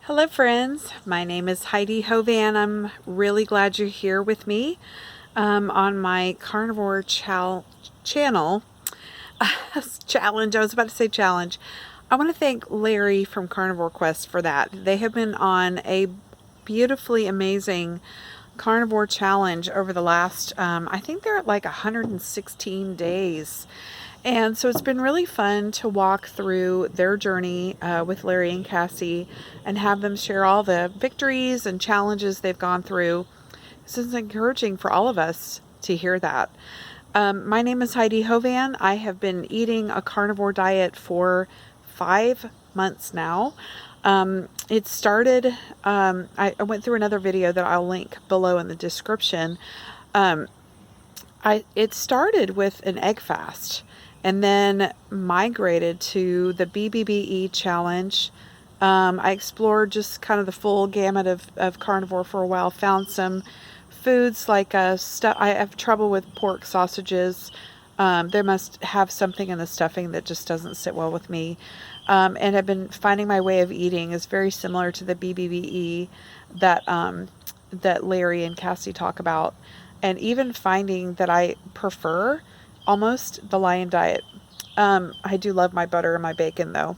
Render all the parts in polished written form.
Hello friends, my name is Heidi Hovan. I'm really glad you're here with me on my Carnivore channel. Challenge, I was about to say challenge. I want to thank Larry from Carnivore Quest for that. They have been on a beautifully amazing carnivore challenge over the last, I think they're at like 116 days. And so it's been really fun to walk through their journey with Larry and Cassie and have them share all the victories and challenges they've gone through. This is encouraging for all of us to hear that. My name is Heidi Hovan. I have been eating a carnivore diet for 5 months now. It started, I went through another video that I'll link below in the description. It started with an egg fast and then migrated to the BBBE challenge. I explored just kind of the full gamut of carnivore for a while, found some foods like stuff. I have trouble with pork sausages. They must have something in the stuffing that just doesn't sit well with me. And have been finding my way of eating is very similar to the BBBE that Larry and Cassie talk about. And even finding that I prefer almost the Lion Diet. I do love my butter and my bacon though.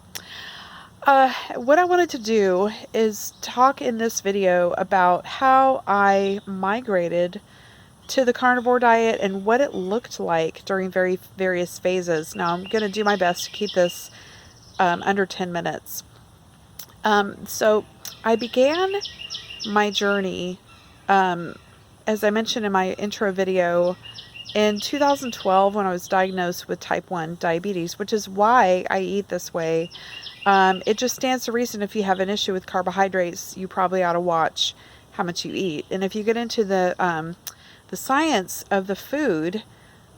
What I wanted to do is talk in this video about how I migrated to the carnivore diet and what it looked like during various phases. Now I'm going to do my best to keep this under 10 minutes. So I began my journey, as I mentioned in my intro video, in 2012 when I was diagnosed with type 1 diabetes, which is why I eat this way. It just stands to reason if you have an issue with carbohydrates, you probably ought to watch how much you eat. And if you get into the science of the food,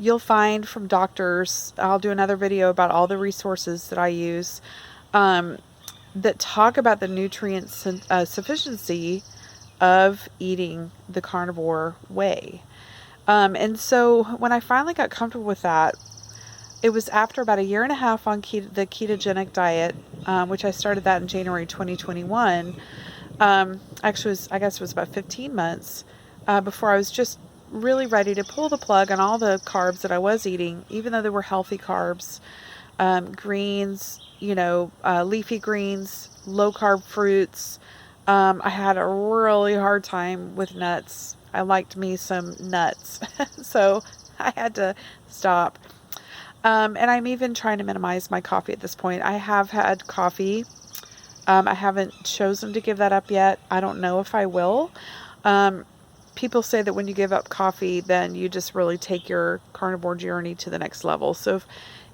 you'll find from doctors, I'll do another video about all the resources that I use, that talk about the nutrient sufficiency of eating the carnivore way. And so when I finally got comfortable with that, it was after about 1.5 years on the ketogenic diet, which I started that in January 2021. Actually, I guess it was about 15 months before I was just really ready to pull the plug on all the carbs that I was eating, even though they were healthy carbs, greens, leafy greens, low carb fruits. I had a really hard time with nuts. I liked me some nuts, so I had to stop. And I'm even trying to minimize my coffee at this point. I have had coffee. I haven't chosen to give that up yet. I don't know if I will. People say that when you give up coffee, then you just really take your carnivore journey to the next level. So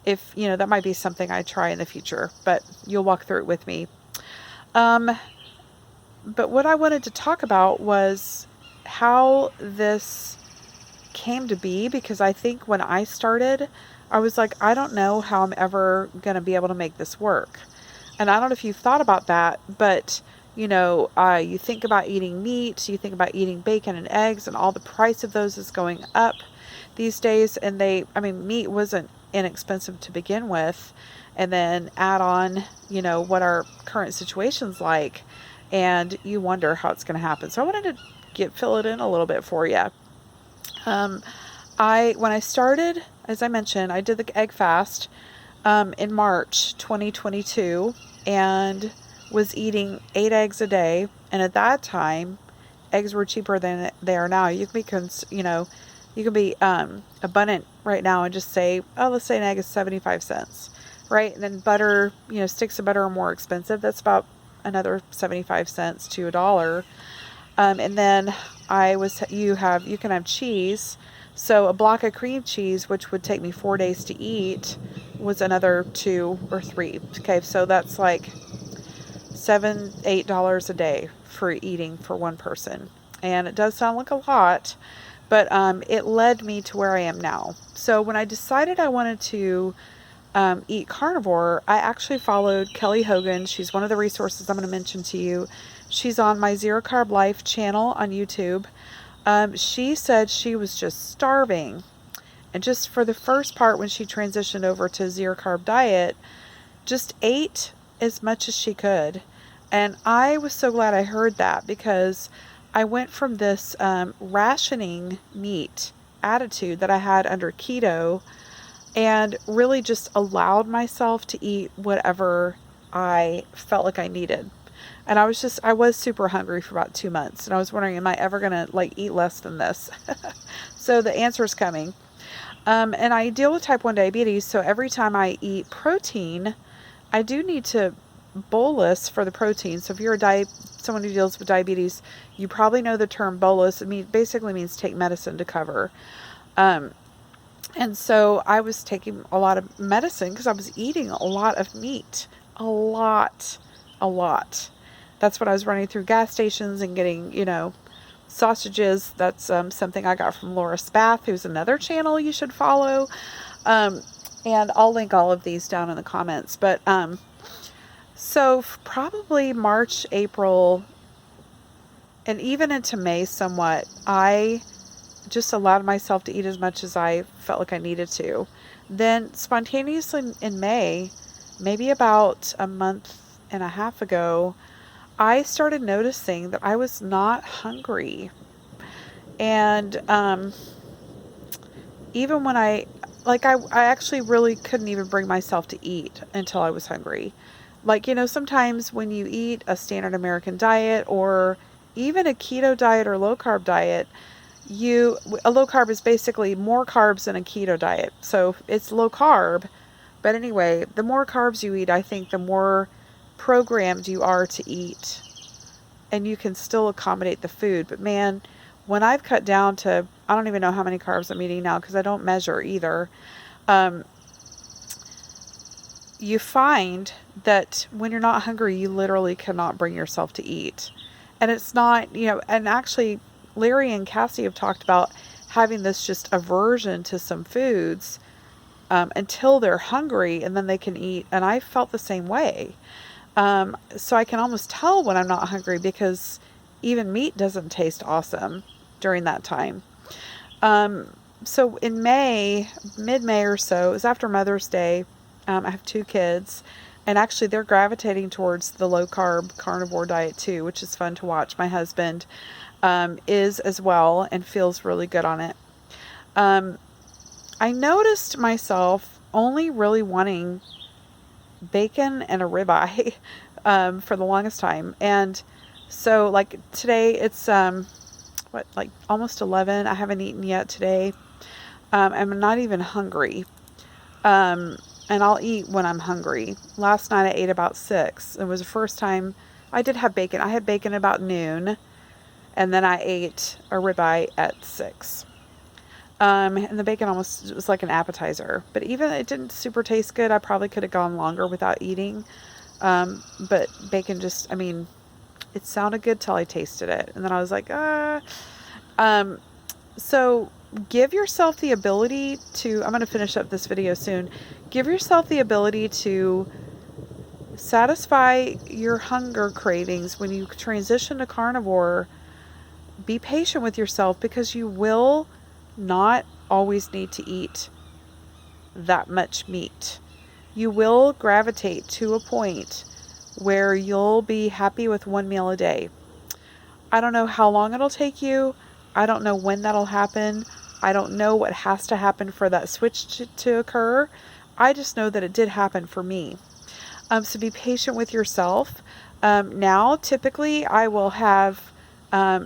if that might be something I try in the future, but you'll walk through it with me. But what I wanted to talk about was how this came to be, because I think when I started, I was like, I don't know how I'm ever going to be able to make this work. And I don't know if you've thought about that, but you think about eating meat, you think about eating bacon and eggs, and all the price of those is going up these days. And meat wasn't inexpensive to begin with. And then add on, what our current situation's like, and you wonder how it's going to happen. So I wanted to fill it in a little bit for you. When I started, as I mentioned, I did the egg fast in March 2022 and was eating 8 eggs a day. And at that time, eggs were cheaper than they are now. You can be abundant right now and just say, let's say an egg is 75 cents, right? And then butter, sticks of butter are more expensive. That's about another 75 cents to $1. And then you can have cheese. So a block of cream cheese, which would take me 4 days to eat, was another 2 or 3. Okay, so that's like $7, $8 a day for eating for one person. And it does sound like a lot, but it led me to where I am now. So when I decided I wanted to eat carnivore, I actually followed Kelly Hogan. She's one of the resources I'm going to mention to you. She's on my Zero Carb Life channel on YouTube. She said she was just starving, and just for the first part when she transitioned over to Zero Carb Diet, just ate as much as she could. And I was so glad I heard that, because I went from this rationing meat attitude that I had under keto, and really just allowed myself to eat whatever I felt like I needed. And I was super hungry for about 2 months, and I was wondering, am I ever going to like eat less than this? So the answer is coming. And I deal with type 1 diabetes, so every time I eat protein, I do need to bolus for the protein. So if you're someone who deals with diabetes, you probably know the term bolus. Basically means take medicine to cover. Um, and so I was taking a lot of medicine because I was eating a lot of meat. A lot. A lot. That's what I was running through gas stations and getting, sausages. That's something I got from Laura Spath, who's another channel you should follow. And I'll link all of these down in the comments. But so probably March, April, and even into May somewhat, I just allowed myself to eat as much as I felt like I needed to. Then spontaneously in May, maybe about a month and a half ago, I started noticing that I was not hungry. And even when I actually really couldn't even bring myself to eat until I was hungry. Sometimes when you eat a standard American diet, or even a keto diet or low carb diet, a low carb is basically more carbs than a keto diet. So it's low carb. But anyway, the more carbs you eat, I think the more programmed you are to eat. And you can still accommodate the food. But man, when I've cut down to, I don't even know how many carbs I'm eating now because I don't measure either. You find that when you're not hungry, you literally cannot bring yourself to eat. And it's not, and actually Larry and Cassie have talked about having this just aversion to some foods until they're hungry, and then they can eat. And I felt the same way. So I can almost tell when I'm not hungry, because even meat doesn't taste awesome during that time. So in May, mid-May or so, it was after Mother's Day. I have 2 kids, and actually they're gravitating towards the low carb carnivore diet too, which is fun to watch. My husband is as well and feels really good on it. I noticed myself only really wanting bacon and a ribeye for the longest time. And so like today it's almost 11. I haven't eaten yet today. I'm not even hungry. And I'll eat when I'm hungry. Last night I ate about 6. It was the first time I did have bacon. I had bacon about noon, and then I ate a ribeye at 6. And the bacon almost was like an appetizer, but even it didn't super taste good. I probably could have gone longer without eating. But bacon it sounded good till I tasted it. And then I was like, so give yourself the ability to, I'm going to finish up this video soon. Give yourself the ability to satisfy your hunger cravings when you transition to carnivore. Be patient with yourself, because you will not always need to eat that much meat. You will gravitate to a point where you'll be happy with 1 meal a day. I don't know how long it'll take you. I don't know when that'll happen. I don't know what has to happen for that switch to occur. I just know that it did happen for me. So be patient with yourself. Now, typically, I will have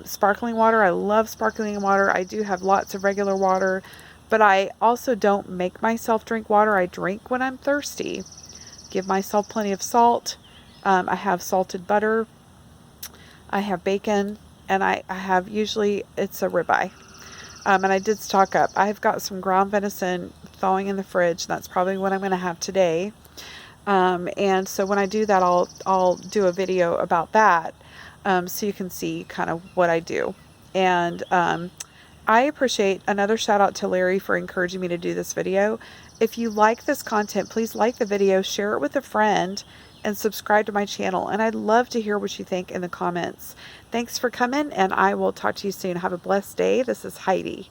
sparkling water. I love sparkling water. I do have lots of regular water, but I also don't make myself drink water. I drink when I'm thirsty. Give myself plenty of salt. I have salted butter. I have bacon, and I have usually it's a ribeye. And I did stock up. I've got some ground venison thawing in the fridge. That's probably what I'm going to have today. And so when I do that, I'll do a video about that. So you can see kind of what I do. And I appreciate another shout out to Larry for encouraging me to do this video. If you like this content, please like the video, share it with a friend, and subscribe to my channel. And I'd love to hear what you think in the comments. Thanks for coming, and I will talk to you soon. Have a blessed day. This is Heidi.